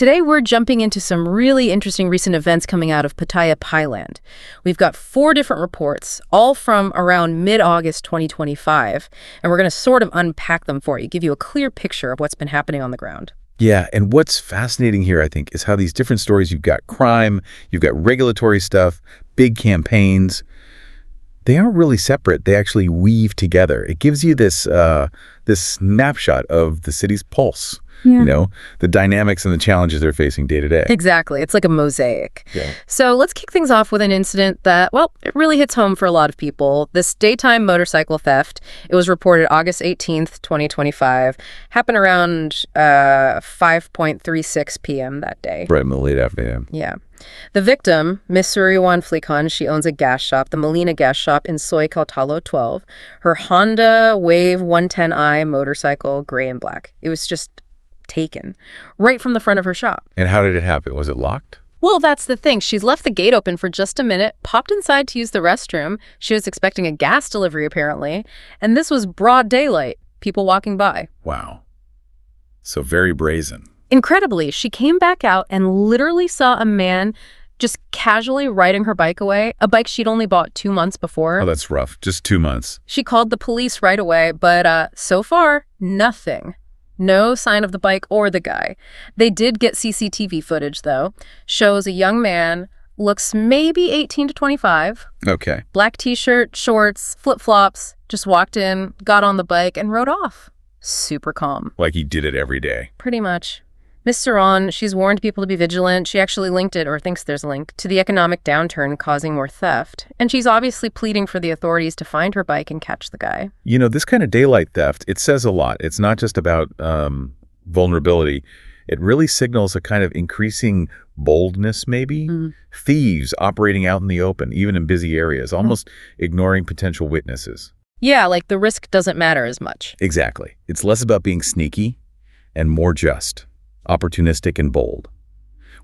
Today, we're jumping into some really interesting recent events coming out of Pattaya, Thailand. We've got 4 different reports, all from around mid-August 2025, and we're going to sort of unpack them for you, give you a clear picture of what's been happening on the ground. Yeah, and what's fascinating here, I think, is how these different stories, you've got crime, you've got regulatory stuff, big campaigns, they aren't really separate. They actually weave together. It gives you this snapshot of the city's pulse. Yeah. You know, the dynamics and the challenges they're facing day to day. Exactly. It's like a mosaic. Yeah. So let's kick things off with an incident that, well, it really hits home for a lot of people. This daytime motorcycle theft, it was reported August 18th, 2025, happened around 5:36 p.m. that day. Right in the late afternoon. Yeah. The victim, Miss Suriwan Flikan, she owns a gas shop, the Molina Gas Shop in Soy Kautalo 12. Her Honda Wave 110i motorcycle, gray and black. It was just taken right from the front of her shop. And how did it happen? Was it locked? Well, that's the thing. She's left the gate open for just a minute, popped inside to use the restroom. She was expecting a gas delivery, apparently. And this was broad daylight, people walking by. Wow. So very brazen. Incredibly, she came back out and literally saw a man just casually riding her bike away, a bike she'd only bought 2 months before. Oh, that's rough. Just 2 months. She called the police right away, but so far, nothing. No sign of the bike or the guy. They did get CCTV footage, though. Shows a young man, looks maybe 18 to 25. Okay. Black t-shirt, shorts, flip-flops, just walked in, got on the bike, and rode off. Super calm. Like he did it every day. Pretty much. Ms. Saran, she's warned people to be vigilant. She actually linked it, or thinks there's a link, to the economic downturn causing more theft. And she's obviously pleading for the authorities to find her bike and catch the guy. You know, this kind of daylight theft, it says a lot. It's not just about vulnerability. It really signals a kind of increasing boldness, maybe. Thieves operating out in the open, even in busy areas, almost ignoring potential witnesses. Yeah, like the risk doesn't matter as much. Exactly. It's less about being sneaky and more just. Opportunistic and bold,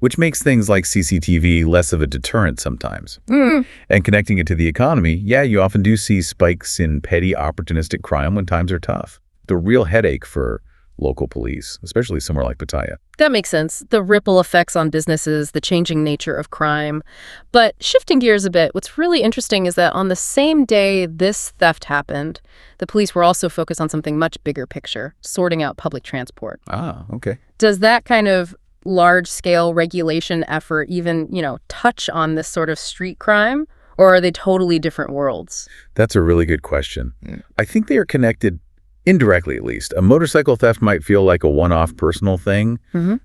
which makes things like CCTV less of a deterrent sometimes. And connecting it to the economy, yeah, you often do see spikes in petty opportunistic crime when times are tough. The real headache for local police, especially somewhere like Pattaya. That makes sense. The ripple effects on businesses, the changing nature of crime. But shifting gears a bit, what's really interesting is that on the same day this theft happened, the police were also focused on something much bigger picture, sorting out public transport. Ah, okay. Does that kind of large-scale regulation effort even, touch on this sort of street crime? Or are they totally different worlds? That's a really good question. I think they are connected indirectly, at least. A motorcycle theft might feel like a one-off personal thing,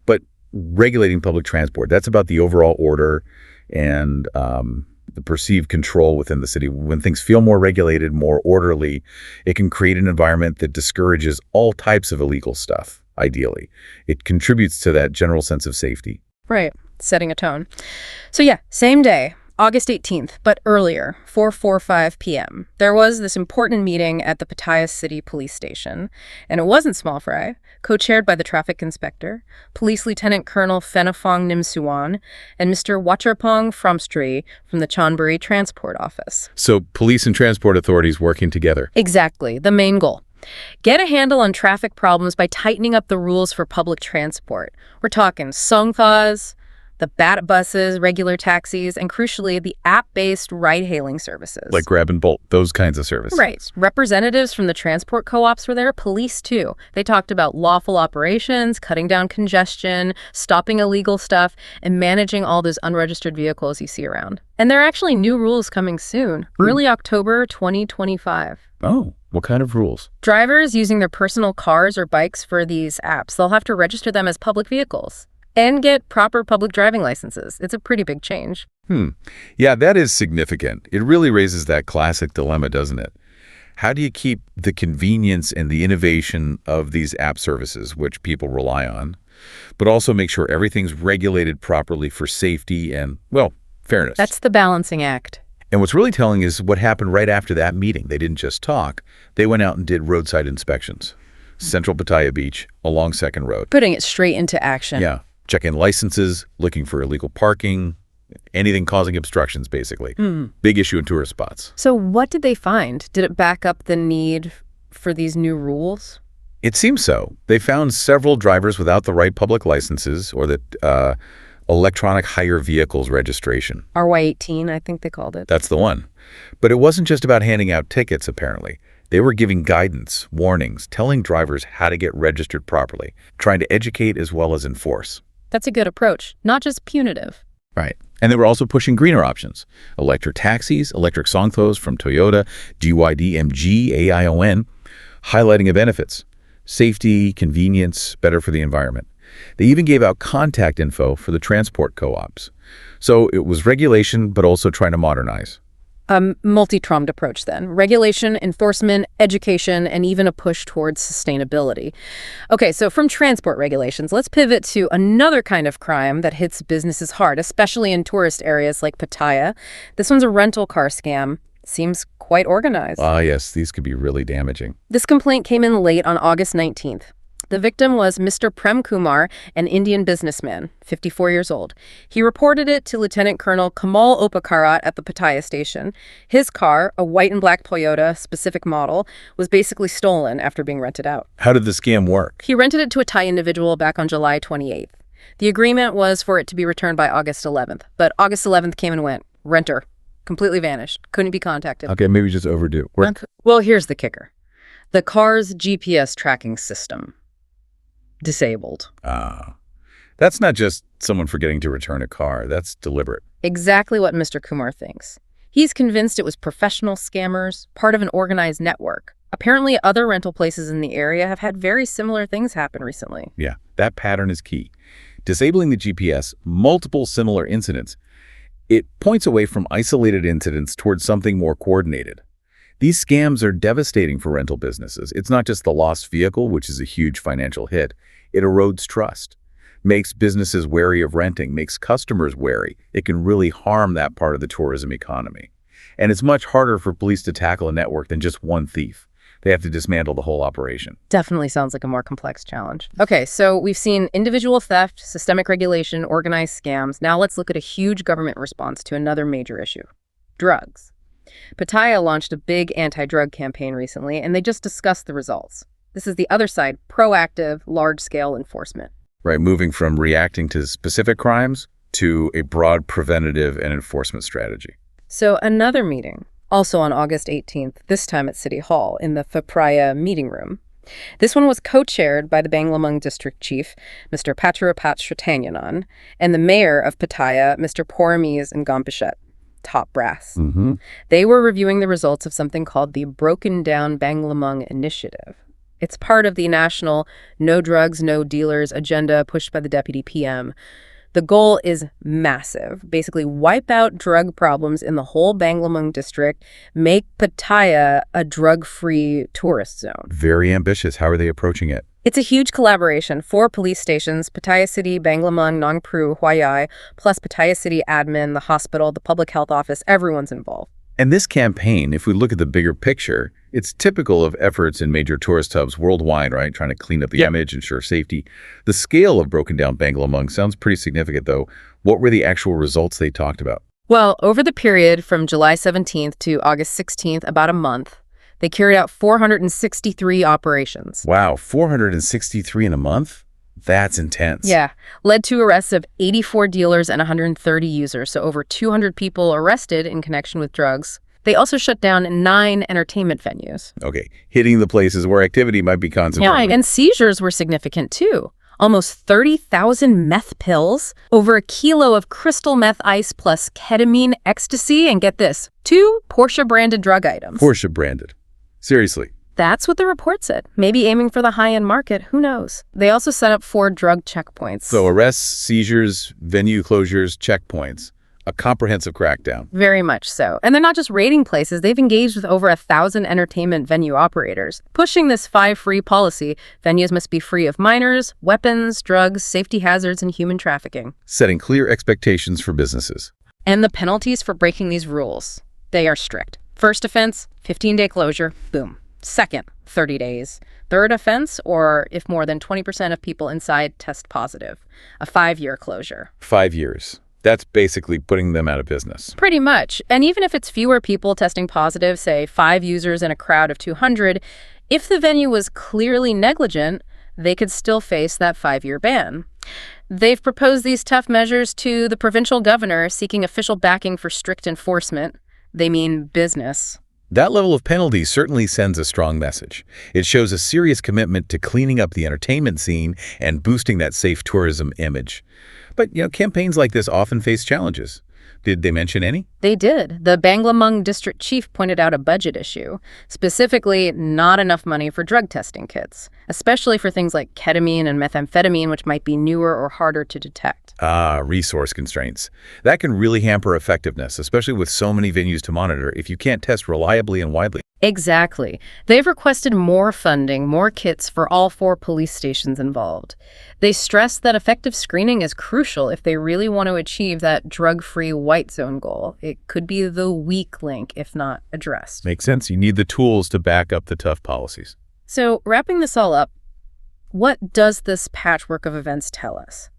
but regulating public transport, that's about the overall order and the perceived control within the city. When things feel more regulated, more orderly, it can create an environment that discourages all types of illegal stuff, ideally. It contributes to that general sense of safety. Right, setting a tone. So yeah, same day. August 18th, but earlier, 4:45 p.m. There was this important meeting at the Pattaya City Police Station, and it wasn't small fry, co-chaired by the traffic inspector, Police Lieutenant Colonel Phenafong Nimsuwan, and Mr. Wacharpong Fromstri from the Chonburi Transport Office. So police and transport authorities working together. Exactly, the main goal. Get a handle on traffic problems by tightening up the rules for public transport. We're talking songthas, the BAT buses, regular taxis, and crucially, the app-based ride-hailing services. Like Grab and Bolt, those kinds of services. Right. Representatives from the transport co-ops were there, police too. They talked about lawful operations, cutting down congestion, stopping illegal stuff, and managing all those unregistered vehicles you see around. And there are actually new rules coming soon, early October 2025. Oh, what kind of rules? Drivers using their personal cars or bikes for these apps, they'll have to register them as public vehicles and get proper public driving licenses. It's a pretty big change. Yeah, that is significant. It really raises that classic dilemma, doesn't it? How do you keep the convenience and the innovation of these app services, which people rely on, but also make sure everything's regulated properly for safety and, well, fairness? That's the balancing act. And what's really telling is what happened right after that meeting. They didn't just talk. They went out and did roadside inspections. Central Pattaya Beach, along Second Road. Putting it straight into action. Yeah. Check-in licenses, looking for illegal parking, anything causing obstructions, basically. Big issue in tourist spots. So what did they find? Did it back up the need for these new rules? It seems so. They found several drivers without the right public licenses or the electronic hire vehicles registration. RY18, I think they called it. That's the one. But it wasn't just about handing out tickets, apparently. They were giving guidance, warnings, telling drivers how to get registered properly, trying to educate as well as enforce. That's a good approach, not just punitive. Right. And they were also pushing greener options. Electric taxis, electric songthos from Toyota, GYD, MG, AION, highlighting the benefits. Safety, convenience, better for the environment. They even gave out contact info for the transport co-ops. So it was regulation, but also trying to modernize. A multi-pronged approach then. Regulation, enforcement, education, and even a push towards sustainability. Okay, so from transport regulations, let's pivot to another kind of crime that hits businesses hard, especially in tourist areas like Pattaya. This one's a rental car scam. Seems quite organized. Ah, yes, these could be really damaging. This complaint came in late on August 19th. The victim was Mr. Prem Kumar, an Indian businessman, 54 years old. He reported it to Lieutenant Colonel Kamal Opakarat at the Pattaya station. His car, a white and black Toyota specific model, was basically stolen after being rented out. How did the scam work? He rented it to a Thai individual back on July 28th. The agreement was for it to be returned by August 11th, but August 11th came and went. Renter completely vanished. Couldn't be contacted. Okay, maybe just overdue. Well, here's the kicker. The car's GPS tracking system. Disabled. That's not just someone forgetting to return a car. That's deliberate. Exactly what Mr. Kumar thinks. He's convinced it was professional scammers, part of an organized network. Apparently, other rental places in the area have had very similar things happen recently. Yeah, that pattern is key. Disabling the GPS, multiple similar incidents, it points away from isolated incidents towards something more coordinated. These scams are devastating for rental businesses. It's not just the lost vehicle, which is a huge financial hit. It erodes trust, makes businesses wary of renting, makes customers wary. It can really harm that part of the tourism economy. And it's much harder for police to tackle a network than just one thief. They have to dismantle the whole operation. Definitely sounds like a more complex challenge. Okay, so we've seen individual theft, systemic regulation, organized scams. Now let's look at a huge government response to another major issue: drugs. Pattaya launched a big anti-drug campaign recently, and they just discussed the results. This is the other side, proactive, large-scale enforcement. Right, moving from reacting to specific crimes to a broad preventative and enforcement strategy. So another meeting, also on August 18th, this time at City Hall in the Phapraya meeting room. This one was co-chaired by the Banglamung District Chief, Mr. Patcharapat Shratanyanan, and the mayor of Pattaya, Mr. Poramees Ngambishet. Top brass. They were reviewing the results of something called the Broken Down Banglamung Initiative. It's part of the national No Drugs, No Dealers agenda pushed by the Deputy PM. The goal is massive. Basically, wipe out drug problems in the whole Banglamung district, make Pattaya a drug-free tourist zone. Very ambitious. How are they approaching it? It's a huge collaboration. 4 police stations, Pattaya City, Banglamung, Nongpru, Huayai, plus Pattaya City admin, the hospital, the public health office, everyone's involved. And this campaign, if we look at the bigger picture, it's typical of efforts in major tourist hubs worldwide, right? Trying to clean up the image, ensure safety. The scale of Broken Down Banglamung sounds pretty significant, though. What were the actual results they talked about? Well, over the period from July 17th to August 16th, about a month, they carried out 463 operations. Wow, 463 in a month? That's intense. Yeah, led to arrests of 84 dealers and 130 users, so over 200 people arrested in connection with drugs. They also shut down 9 entertainment venues. Okay, hitting the places where activity might be concentrated. Yeah, and seizures were significant too. Almost 30,000 meth pills, over a kilo of crystal meth ice plus ketamine, ecstasy, and get this, 2 Porsche-branded drug items. Porsche-branded. Seriously. That's what the report said. Maybe aiming for the high-end market, who knows? They also set up 4 drug checkpoints. So arrests, seizures, venue closures, checkpoints. A comprehensive crackdown. Very much so. And they're not just raiding places. They've engaged with over 1,000 entertainment venue operators. Pushing this 5-free policy, venues must be free of minors, weapons, drugs, safety hazards, and human trafficking. Setting clear expectations for businesses. And the penalties for breaking these rules, they are strict. First offense, 15-day closure, boom. Second, 30 days. Third offense, or if more than 20% of people inside test positive, a 5-year closure. 5 years. That's basically putting them out of business. Pretty much. And even if it's fewer people testing positive, say 5 users in a crowd of 200, If the venue was clearly negligent, they could still face that 5-year ban. They've proposed these tough measures to the provincial governor seeking official backing for strict enforcement. They mean business. That level of penalty certainly sends a strong message. It shows a serious commitment to cleaning up the entertainment scene and boosting that safe tourism image. But, campaigns like this often face challenges. Did they mention any? They did. The Banglamung district chief pointed out a budget issue, specifically not enough money for drug testing kits, especially for things like ketamine and methamphetamine, which might be newer or harder to detect. Resource constraints. That can really hamper effectiveness, especially with so many venues to monitor if you can't test reliably and widely. Exactly. They've requested more funding, more kits for all 4 police stations involved. They stress that effective screening is crucial if they really want to achieve that drug-free white zone goal. It could be the weak link if not addressed. Makes sense. You need the tools to back up the tough policies. So, wrapping this all up, what does this patchwork of events tell us?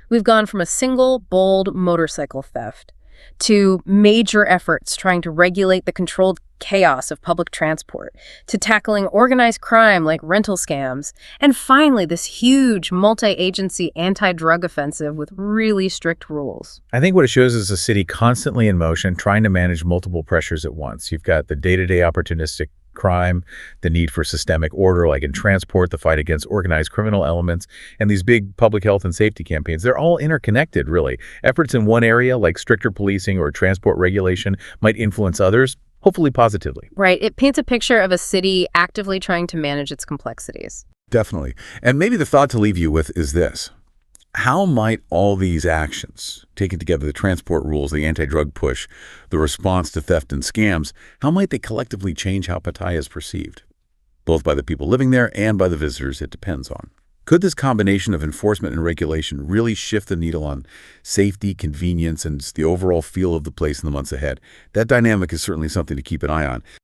We've gone from a single, bold motorcycle theft to major efforts trying to regulate the controlled chaos of public transport, to tackling organized crime like rental scams, and finally this huge multi-agency anti-drug offensive with really strict rules. I think what it shows is a city constantly in motion, trying to manage multiple pressures at once. You've got the day-to-day opportunistic crime, the need for systemic order like in transport, the fight against organized criminal elements, and these big public health and safety campaigns. They're all interconnected, really. Efforts in one area, like stricter policing or transport regulation, might influence others, hopefully positively. Right. It paints a picture of a city actively trying to manage its complexities. Definitely. And maybe the thought to leave you with is this. How might all these actions, taken together, the transport rules, the anti-drug push, the response to theft and scams, how might they collectively change how Pattaya is perceived, both by the people living there and by the visitors it depends on? Could this combination of enforcement and regulation really shift the needle on safety, convenience, and the overall feel of the place in the months ahead? That dynamic is certainly something to keep an eye on.